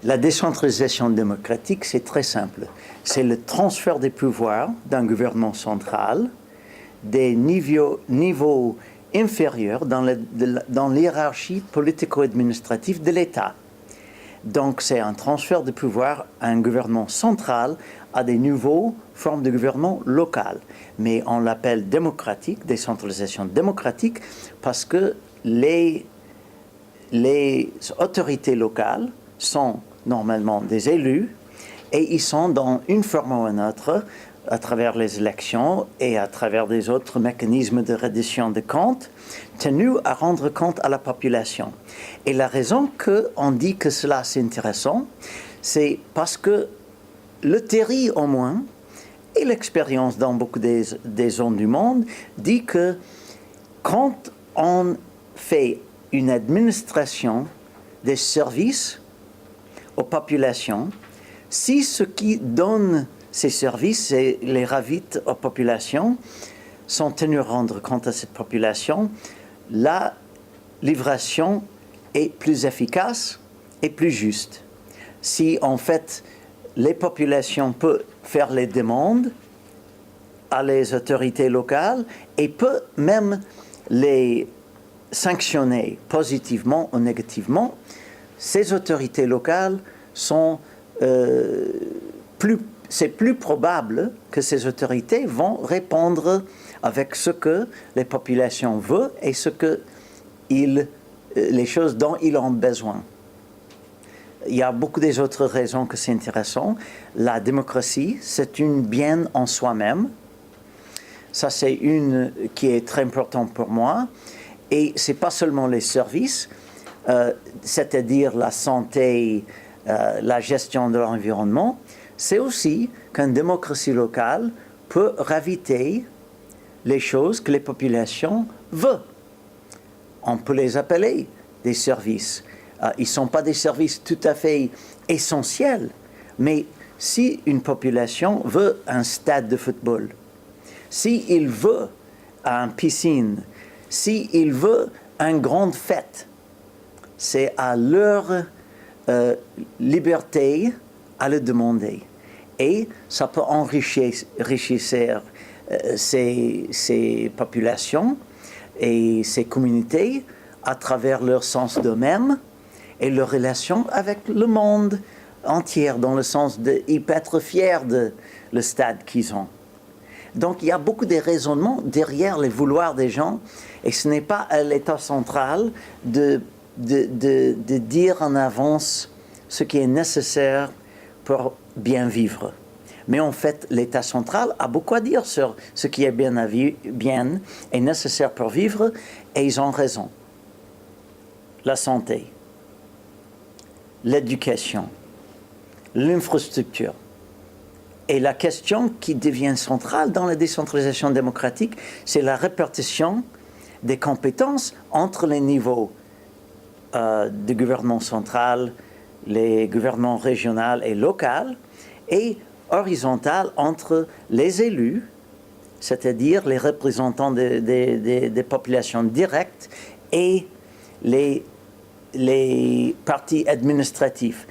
La décentralisation démocratique, c'est très simple. C'est le transfert des pouvoirs d'un gouvernement central des niveaux inférieurs dans l'hiérarchie politico-administrative de l'État. Donc c'est un transfert de pouvoir à un gouvernement central à des nouveaux formes de gouvernement local. Mais on l'appelle démocratique, décentralisation démocratique, parce que les autorités locales sont normalement des élus et ils sont dans une forme ou une autre, à travers les élections et à travers des autres mécanismes de reddition de comptes, tenus à rendre compte à la population. Et la raison qu'on dit que cela c'est intéressant, c'est parce que le théorie au moins, et l'expérience dans beaucoup des zones du monde, dit que quand on fait une administration des services aux populations, si ce qui donne ces services et les ravite aux populations sont tenus à rendre compte à cette population, la livraison est plus efficace et plus juste. Si en fait les populations peuvent faire les demandes à les autorités locales et peuvent même les sanctionner positivement ou négativement, ces autorités locales sont c'est plus probable que ces autorités vont répondre avec ce que les populations veulent et les choses dont ils ont besoin. Il y a beaucoup d'autres raisons que c'est intéressant. La démocratie, c'est une bien en soi-même. Ça, c'est une qui est très importante pour moi. Et ce n'est pas seulement les services, c'est-à-dire la santé, la gestion de l'environnement, c'est aussi qu'une démocratie locale peut raviter les choses que les populations veulent. On peut les appeler des services. Ils ne sont pas des services tout à fait essentiels, mais si une population veut un stade de football, s'il veut une piscine, s'il veut une grande fête, c'est à leur liberté à le demander. Et ça peut enrichir ces populations et ces communautés à travers leur sens d'eux-mêmes et leur relation avec le monde entier, dans le sens d'y être fiers de le stade qu'ils ont. Donc il y a beaucoup de raisonnements derrière les vouloirs des gens, et ce n'est pas à l'État central de dire en avance ce qui est nécessaire pour bien vivre. Mais en fait, l'État central a beaucoup à dire sur ce qui est bien et nécessaire pour vivre, et ils ont raison. La santé, l'éducation, l'infrastructure. Et la question qui devient centrale dans la décentralisation démocratique, c'est la répartition des compétences entre les niveaux de gouvernement central, les gouvernements régionaux et locaux, et horizontal entre les élus, c'est-à-dire les représentants des populations directes, et les partis administratifs.